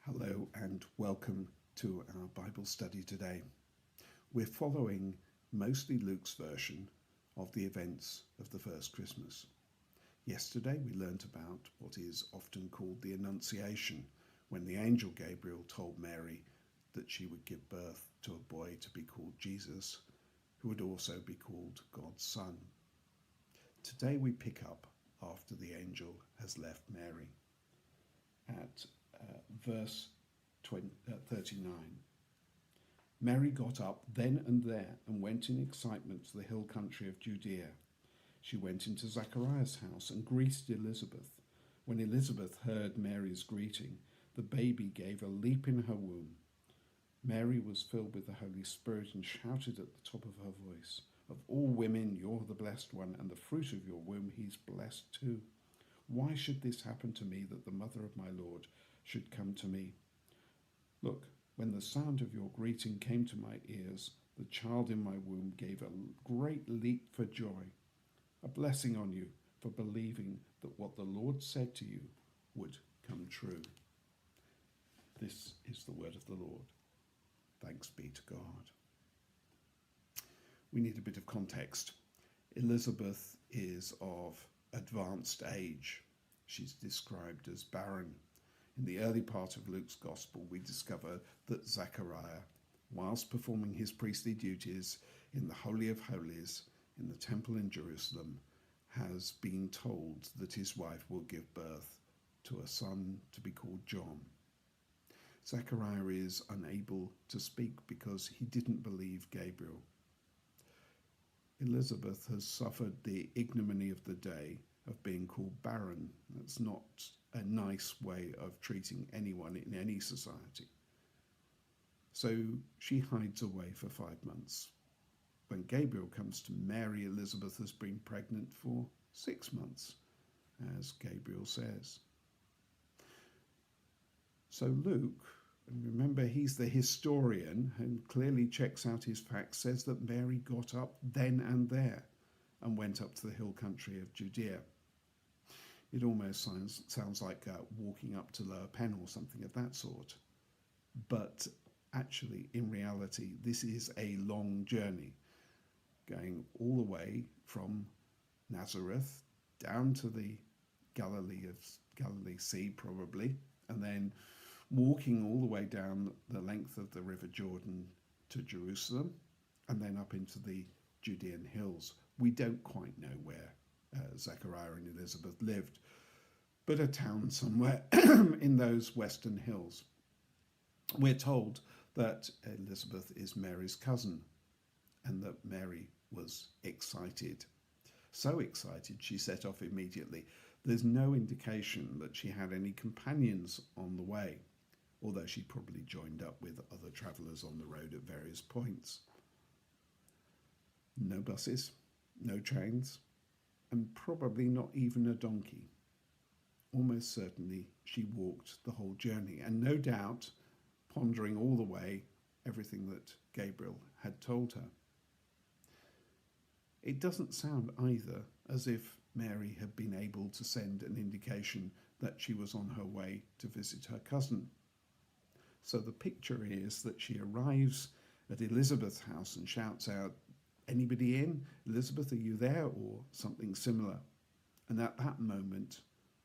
Hello and welcome to our Bible study today. We're following mostly Luke's version of the events of the first Christmas. Yesterday we learnt about what is often called the Annunciation, when the angel Gabriel told Mary that she would give birth to a boy to be called Jesus, who would also be called God's Son. Today we pick up after the angel has left Mary at verse 39. Mary got up then and there and went in excitement to the hill country of Judea. She went into Zachariah's house and greeted Elizabeth. When Elizabeth heard Mary's greeting, the baby gave a leap in her womb. Mary was filled with the Holy Spirit and shouted at the top of her voice, "Of all women, you're the blessed one, and the fruit of your womb, he's blessed too. Why should this happen to me, that the mother of my Lord should come to me? Look, when the sound of your greeting came to my ears, the child in my womb gave a great leap for joy. A blessing on you for believing that what the Lord said to you would come true." This is the word of the Lord. Thanks be to God. We need a bit of context. Elizabeth is of advanced age. She's described as barren. In the early part of Luke's Gospel, we discover that Zachariah, whilst performing his priestly duties in the Holy of Holies in the temple in Jerusalem, has been told that his wife will give birth to a son to be called John. Zachariah is unable to speak because he didn't believe Gabriel. Elizabeth has suffered the ignominy of the day of being called barren. That's not a nice way of treating anyone in any society. So she hides away for 5 months. When Gabriel comes to Mary, Elizabeth has been pregnant for 6 months, as Gabriel says. So Luke, and remember he's the historian and clearly checks out his facts, says that Mary got up then and there and went up to the hill country of Judea. It almost sounds like walking up to Lower Pen or something of that sort. But actually, in reality, this is a long journey, going all the way from Nazareth down to the Galilee Sea, probably, and then walking all the way down the length of the River Jordan to Jerusalem, and then up into the Judean hills. We don't quite know where Zachariah and Elizabeth lived, but a town somewhere in those western hills. We're told that Elizabeth is Mary's cousin and that Mary was excited. So excited she set off immediately. There's no indication that she had any companions on the way, although she probably joined up with other travellers on the road at various points. No buses, no trains, and probably not even a donkey. Almost certainly she walked the whole journey, and no doubt pondering all the way everything that Gabriel had told her. It doesn't sound either as if Mary had been able to send an indication that she was on her way to visit her cousin. So the picture is that she arrives at Elizabeth's house and shouts out, "Anybody in? Elizabeth, are you there?" or something similar. And at that moment,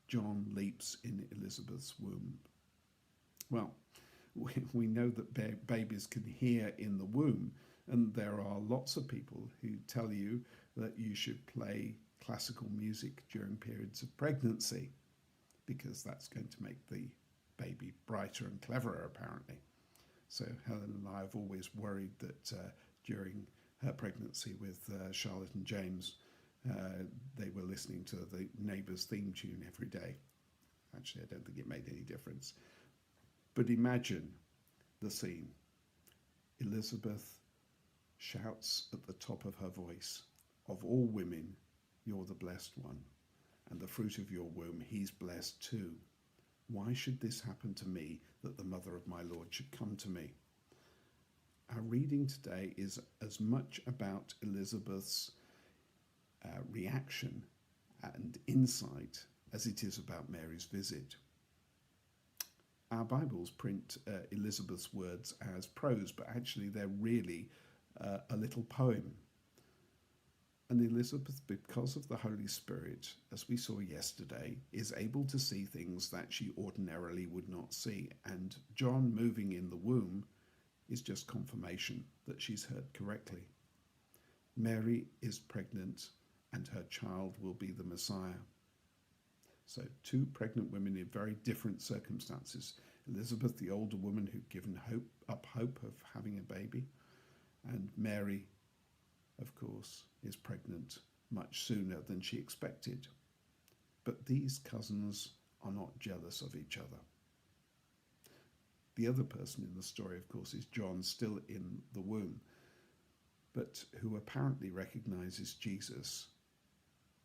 John leaps in Elizabeth's womb. Well, we know that babies can hear in the womb, and there are lots of people who tell you that you should play classical music during periods of pregnancy because that's going to make the baby brighter and cleverer, apparently. So Helen and I have always worried that during her pregnancy with Charlotte and James, they were listening to the Neighbours theme tune every day. Actually, I don't think it made any difference. But imagine the scene. Elizabeth shouts at the top of her voice, "Of all women, you're the blessed one, and the fruit of your womb, he's blessed too. Why should this happen to me, that the mother of my Lord should come to me?" Our reading today is as much about Elizabeth's reaction and insight as it is about Mary's visit. our Bibles print Elizabeth's words as prose, but actually they're really a little poem. And Elizabeth, because of the Holy Spirit, as we saw yesterday, is able to see things that she ordinarily would not see. And John moving in the womb is just confirmation that she's heard correctly. Mary is pregnant and her child will be the Messiah. So 2 pregnant women in very different circumstances. Elizabeth, the older woman who'd given up hope of having a baby, and Mary, of course, is pregnant much sooner than she expected. But these cousins are not jealous of each other. The other person in the story, of course, is John, still in the womb, but who apparently recognizes Jesus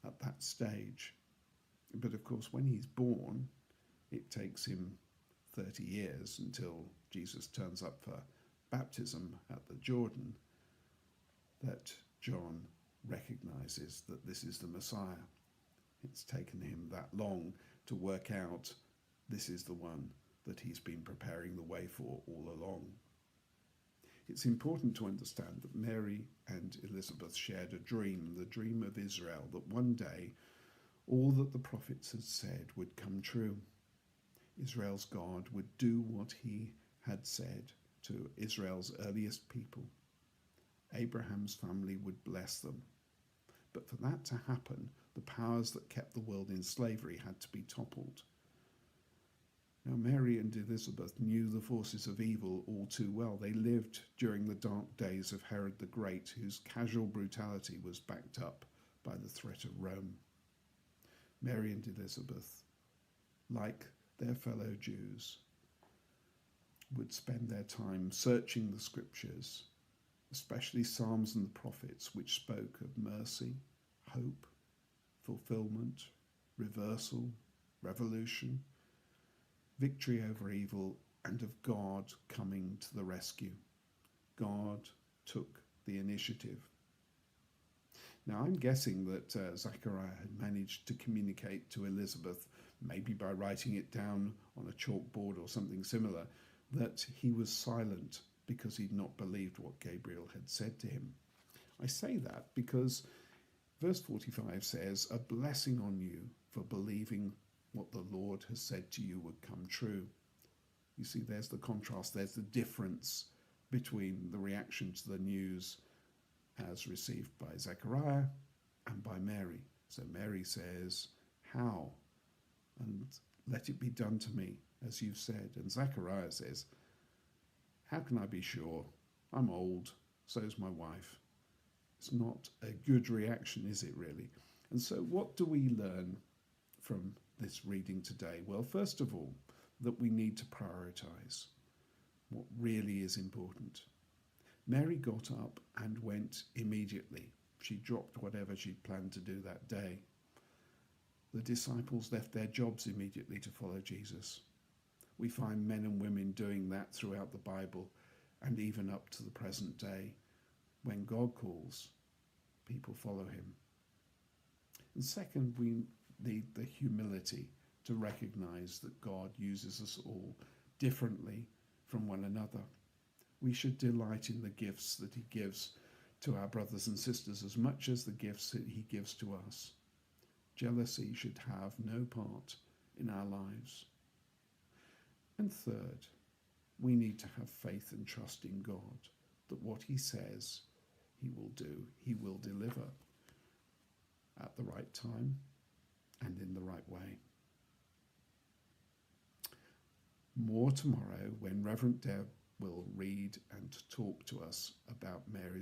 at that stage. But of course, when he's born, it takes him 30 years until Jesus turns up for baptism at the Jordan, that John recognizes that this is the Messiah. It's taken him that long to work out this is the one that he's been preparing the way for all along. It's important to understand that Mary and Elizabeth shared a dream, the dream of Israel, that one day all that the prophets had said would come true. Israel's God would do what he had said to Israel's earliest people. Abraham's family would bless them. But for that to happen, the powers that kept the world in slavery had to be toppled. Now, Mary and Elizabeth knew the forces of evil all too well. They lived during the dark days of Herod the Great, whose casual brutality was backed up by the threat of Rome. Mary and Elizabeth, like their fellow Jews, would spend their time searching the scriptures, especially Psalms and the prophets, which spoke of mercy, hope, fulfillment, reversal, revolution, victory over evil, and of God coming to the rescue. God took the initiative. Now, I'm guessing that Zechariah had managed to communicate to Elizabeth, maybe by writing it down on a chalkboard or something similar, that he was silent because he'd not believed what Gabriel had said to him. I say that because verse 45 says, "A blessing on you for believing what the Lord has said to you would come true." You see, there's the contrast, there's the difference between the reaction to the news as received by Zechariah and by Mary. So Mary says, "How? And let it be done to me as you've said." And Zechariah says, "How can I be sure? I'm old, so's my wife." It's not a good reaction, is it really? And so what do we learn from this reading today? Well, first of all, that we need to prioritize what really is important. Mary got up and went immediately. She dropped whatever she'd planned to do that day. The disciples left their jobs immediately to follow Jesus. We find men and women doing that throughout the Bible and even up to the present day. When God calls, people follow him. And second, we need the humility to recognize that God uses us all differently from one another. We should delight in the gifts that he gives to our brothers and sisters as much as the gifts that he gives to us. Jealousy should have no part in our lives. And third, we need to have faith and trust in God, that what he says he will do, he will deliver at the right time and in the right way. More tomorrow when Reverend Deb will read and talk to us about Mary's